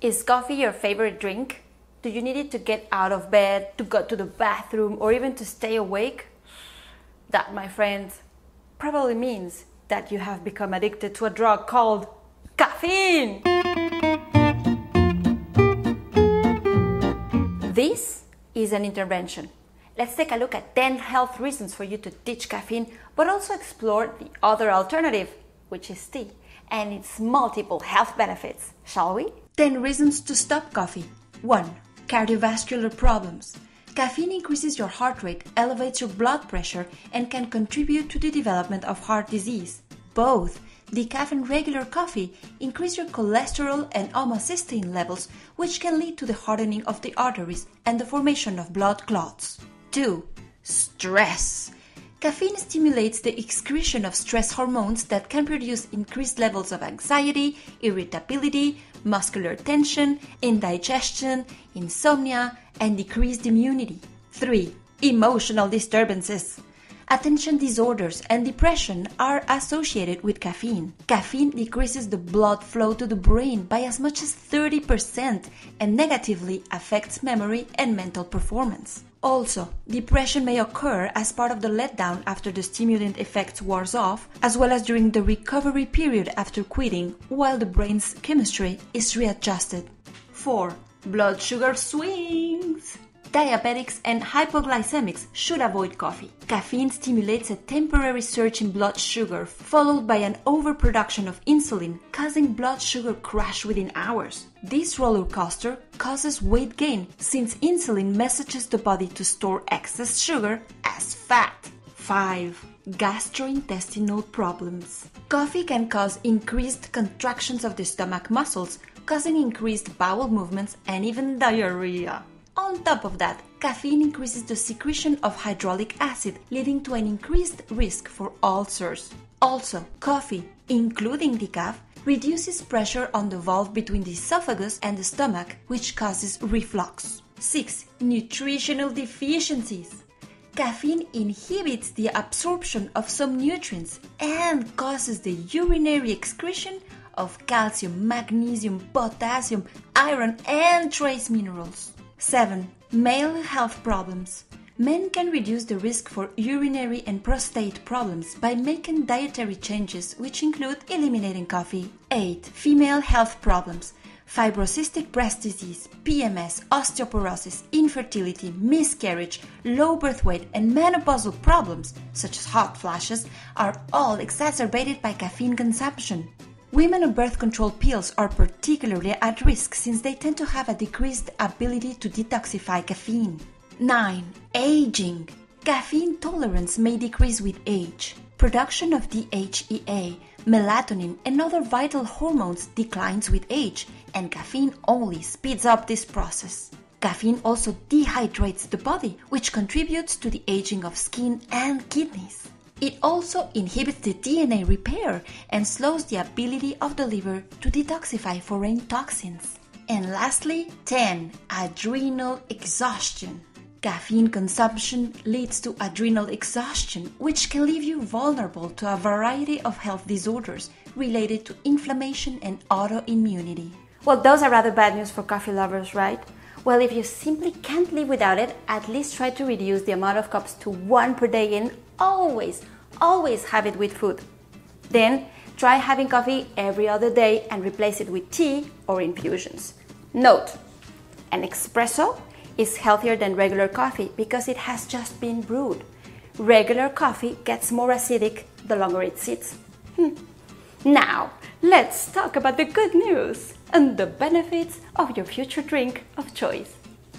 Is coffee your favorite drink? Do you need it to get out of bed, to go to the bathroom, or even to stay awake? That, my friends, probably means that you have become addicted to a drug called caffeine. This is an intervention. Let's take a look at 10 health reasons for you to ditch caffeine, but also explore the other alternative, which is tea, and its multiple health benefits, shall we? 10 reasons to stop coffee. 1. Cardiovascular problems. Caffeine increases your heart rate, elevates your blood pressure, and can contribute to the development of heart disease. Both decaf and regular coffee increase your cholesterol and homocysteine levels, which can lead to the hardening of the arteries and the formation of blood clots. 2. Stress. Caffeine stimulates the excretion of stress hormones that can produce increased levels of anxiety, irritability, muscular tension, indigestion, insomnia, and decreased immunity. 3. Emotional disturbances. Attention disorders and depression are associated with caffeine. Caffeine decreases the blood flow to the brain by as much as 30% and negatively affects memory and mental performance. Also, depression may occur as part of the letdown after the stimulant effect wears off, as well as during the recovery period after quitting, while the brain's chemistry is readjusted. 4. Blood sugar swings. Diabetics and hypoglycemics should avoid coffee. Caffeine stimulates a temporary surge in blood sugar, followed by an overproduction of insulin, causing blood sugar crash within hours. This roller coaster causes weight gain, since insulin messages the body to store excess sugar as fat. 5. Gastrointestinal problems. Coffee can cause increased contractions of the stomach muscles, causing increased bowel movements and even diarrhea. On top of that, caffeine increases the secretion of hydraulic acid, leading to an increased risk for ulcers. Also, coffee, including decaf, reduces pressure on the valve between the esophagus and the stomach, which causes reflux. 6. Nutritional deficiencies. Caffeine inhibits the absorption of some nutrients and causes the urinary excretion of calcium, magnesium, potassium, iron, and trace minerals. 7. Male health problems. Men can reduce the risk for urinary and prostate problems by making dietary changes, which include eliminating coffee. 8. Female health problems. Fibrocystic breast disease, PMS, osteoporosis, infertility, miscarriage, low birth weight, and menopausal problems, such as hot flashes, are all exacerbated by caffeine consumption. Women on birth control pills are particularly at risk since they tend to have a decreased ability to detoxify caffeine. 9. Aging. Caffeine tolerance may decrease with age. Production of DHEA, melatonin, and other vital hormones declines with age, and caffeine only speeds up this process. Caffeine also dehydrates the body, which contributes to the aging of skin and kidneys. It also inhibits the DNA repair and slows the ability of the liver to detoxify foreign toxins. And lastly, 10. Adrenal exhaustion. Caffeine consumption leads to adrenal exhaustion, which can leave you vulnerable to a variety of health disorders related to inflammation and autoimmunity. Well, those are rather bad news for coffee lovers, right? Well, if you simply can't live without it, at least try to reduce the amount of cups to 1 per day and always have it with food. Then try having coffee every other day and replace it with tea or infusions. Note, an espresso is healthier than regular coffee because it has just been brewed. Regular coffee gets more acidic the longer it sits. Now, let's talk about the good news and the benefits of your future drink of choice.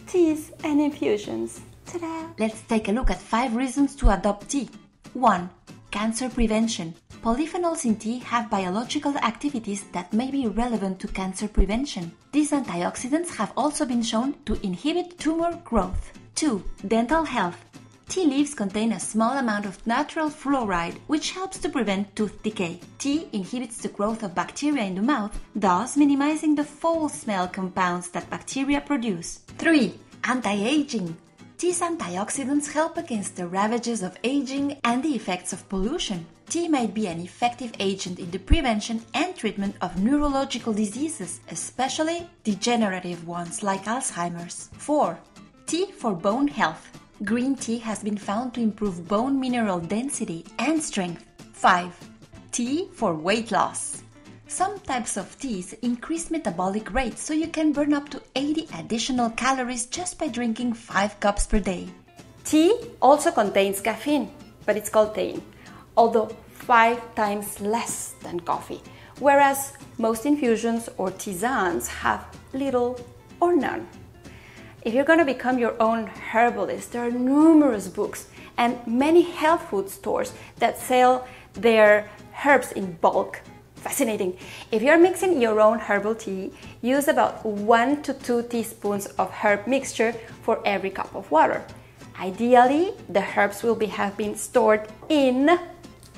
Teas and infusions. Ta-da! Let's take a look at 5 reasons to adopt tea. 1. Cancer prevention. Polyphenols in tea have biological activities that may be relevant to cancer prevention. These antioxidants have also been shown to inhibit tumor growth. 2. Dental health. Tea leaves contain a small amount of natural fluoride, which helps to prevent tooth decay. Tea inhibits the growth of bacteria in the mouth, thus minimizing the foul smell compounds that bacteria produce. 3. Anti-aging. Tea's antioxidants help against the ravages of aging and the effects of pollution. tea might be an effective agent in the prevention and treatment of neurological diseases, especially degenerative ones like Alzheimer's. 4. Tea for bone health. Green tea has been found to improve bone mineral density and strength. 5. Tea for weight loss. Some types of teas increase metabolic rates, so you can burn up to 80 additional calories just by drinking 5 cups per day. Tea also contains caffeine, but it's called theine, although 5 times less than coffee, whereas most infusions or tisanes have little or none. If you're going to become your own herbalist, there are numerous books and many health food stores that sell their herbs in bulk. Fascinating. If you're mixing your own herbal tea, use about 1 to 2 teaspoons of herb mixture for every cup of water. Ideally, the herbs will have been stored in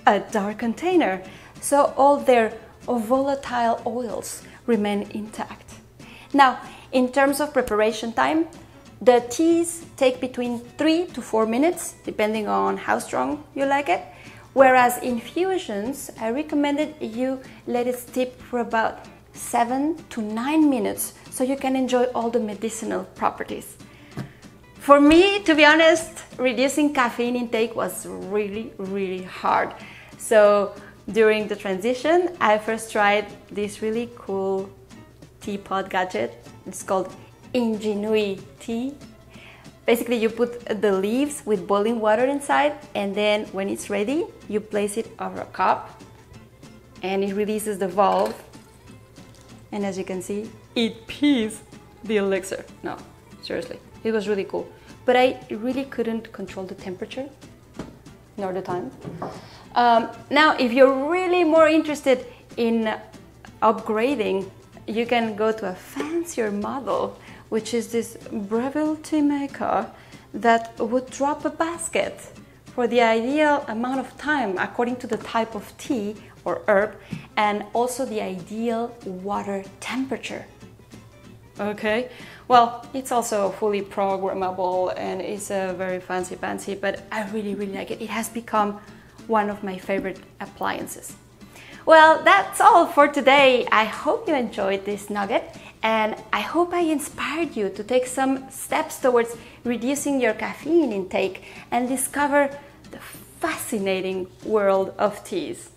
a dark container, so all their volatile oils remain intact. Now, in terms of preparation time, the teas take between 3 to 4 minutes, depending on how strong you like it. Whereas infusions, I recommended you let it steep for about 7 to 9 minutes so you can enjoy all the medicinal properties. For me, to be honest, reducing caffeine intake was really hard. So during the transition, I first tried this really cool teapot gadget. It's called Ingenui tea. Basically, you put the leaves with boiling water inside, and then when it's ready, you place it over a cup and it releases the valve. And as you can see, it pees the elixir. No, seriously, it was really cool. But I really couldn't control the temperature nor the time. Now, if you're really more interested in upgrading, you can go to a fancier model, which is this Breville tea maker that would drop a basket for the ideal amount of time according to the type of tea or herb and also the ideal water temperature. Okay, well, it's also fully programmable and it's a very fancy, but I really like it. It has become one of my favorite appliances. Well, that's all for today. I hope you enjoyed this nugget and I hope I inspired you to take some steps towards reducing your caffeine intake and discover the fascinating world of teas.